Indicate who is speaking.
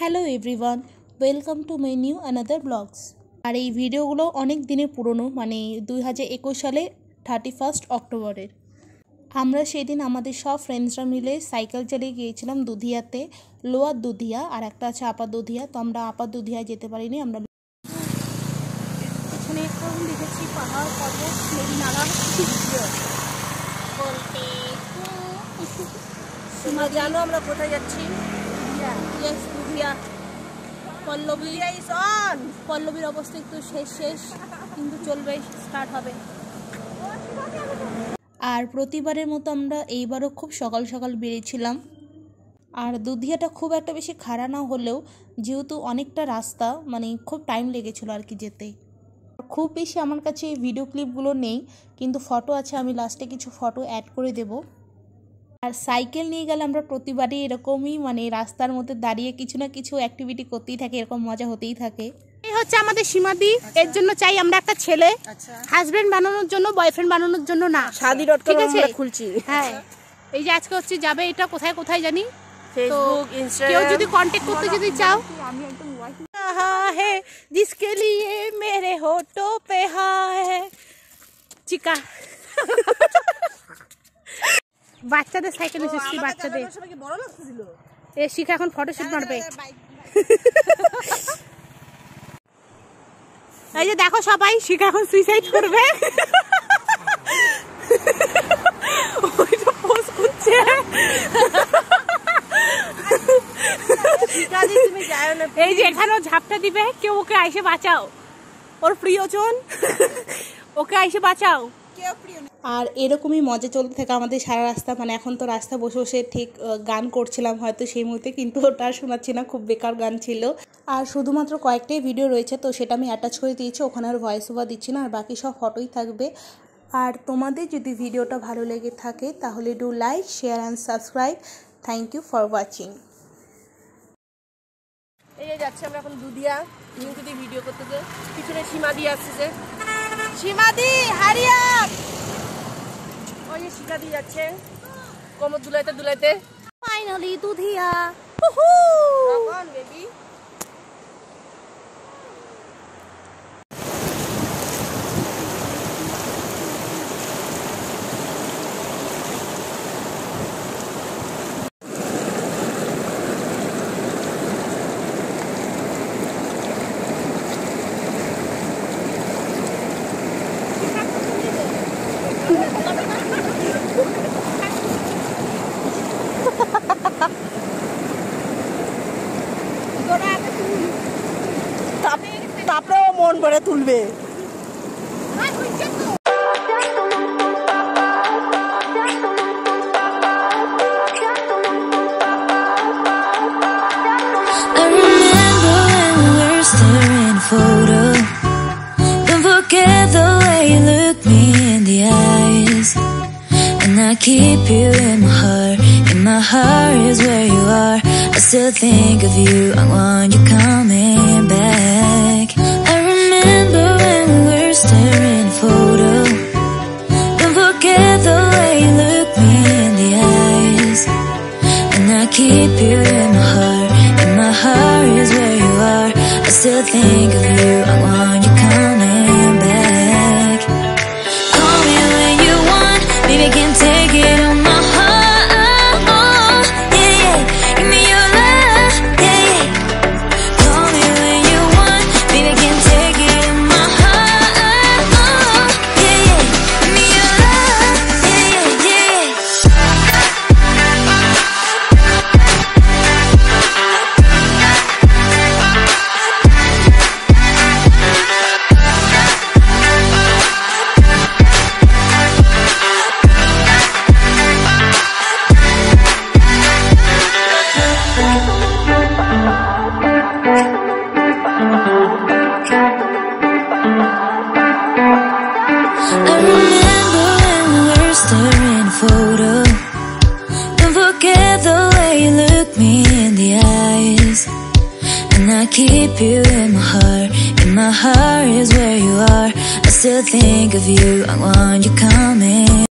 Speaker 1: Hello everyone, welcome to my new another blogs. আর এই ভিডিওগুলো অনেক দিনের পুরনো, মানে 2021 সালে 31 অক্টোবরের। আমরা সেদিন আমাদের সব ফ্রেন্ডসরা মিলে সাইকেল চালিয়ে গিয়েছিলাম দুধিয়াতে, লোয়ার দুধিয়া, আর একটা আছে আপার দুধিয়া। তো আমরা আপার দুধিয়ায় যেতে পারিনি। আমরা পিছনে এখন দেখেছি পাহাড়, পর্বত, নদী, নালা বলতে তোমরা জানো আমরা কোথায় যাচ্ছি? দুধিয়া। পল্লবীর অবস্থা একটু শেষ, কিন্তু চলবে, স্টার্ট হবে। আর প্রতিবারের মতো আমরা এইবারও খুব সকাল সকাল বেরিয়েছিলাম। আর দুধিয়াটা খুব একটা বেশি খাড়া না হলেও যেহেতু অনেকটা রাস্তা, মানে খুব টাইম লেগেছিল আর কি যেতে। খুব বেশি আমার কাছে এই ভিডিও ক্লিপগুলো নেই, কিন্তু ফটো আছে, আমি লাস্টে কিছু ফটো অ্যাড করে দেব। আর সাইকেল নিয়ে গেলে আমরা প্রতিবারই এরকমই, মানে রাস্তার মধ্যে দাঁড়িয়ে কিছু না কিছু অ্যাক্টিভিটি করতেই থাকে, এরকম মজা হতেই থাকে। এই হচ্ছে আমাদের সীমাদি। এর জন্য চাই আমরা একটা ছেলে, হাজবেন্ড বানানোর জন্য, বয়ফ্রেন্ড বানানোর জন্য না।
Speaker 2: শাদি.com আমরা খুলছি।
Speaker 1: হ্যাঁ, এই যে আজকে হচ্ছে যাবে, এটা কোথায় কোথায় জানি,
Speaker 2: ফেসবুক, ইনস্টাগ্রাম।
Speaker 1: কেউ যদি কন্টাক্ট করতে যদি চাও, আমি একদম है जिसके लिए मेरे होठों पे है चिका। বাচ্চাদের সাইকেল এসেছি, বাচ্চাদের এ শিখা এখন ফটোশুট মারবে। এই যে দেখো সবাই, শিখা এখন সুইসাইড করবে। ওইটা পোজ করছে। এই যে এখানেও ঝাপটা দিবে, কেউ ওকে আইসে বাঁচাও, ওর প্রিয়জন, ওকে আইসে বাঁচাও। আর এরকমই মজা চলতে থাকে আমাদের সারা রাস্তা। মানে এখন তো রাস্তা বসে বসে ঠিক গান করছিলাম হয়তো সেই মুহূর্তে, কিন্তু ওটা শোনাচ্ছি না, খুব বেকার গান ছিল। আর শুধুমাত্র কয়েকটাই ভিডিও রয়েছে, তো সেটা আমি অ্যাটাচ করে দিয়েছি, ওখানে আর ভয়েস ওভার দিচ্ছি না, আর বাকি সব ফটোই থাকবে। আর তোমাদের যদি ভিডিওটা ভালো লেগে থাকে তাহলে do like, share and subscribe. Thank you for watching.
Speaker 2: এই যে যাচ্ছে আমরা এখন দুধিয়া, নিউজে ভিডিও করতে, যে পিছনে সীমাদি আসছে, যে সীমাদি হারিয়া, ওই যে শিখাদি যাচ্ছে কোমর দুলাইতে দুলাইতে।
Speaker 1: ফাইনালি দুধিয়া।
Speaker 2: বেবি তারপরেও মন ভরে তুলবে।
Speaker 3: I keep you in my heart is where you are. I still think of you, I want you coming back. I remember when we were staring at a photo. Don't forget the way you look me in the eyes. And I keep you in my heart is where you are. I still think of you, I want you coming back. Call me when you want, baby, I can't take it on my heart. Yeah, yeah, give me your love. Yeah, yeah. Call me when you want, baby, I can't take it on my heart. Yeah, yeah, give me your love. Yeah, yeah, I remember when we were staring at a photo. Don't forget the way you look me in the eyes. And I keep you in my heart is where you are. I still think of you, I want you coming.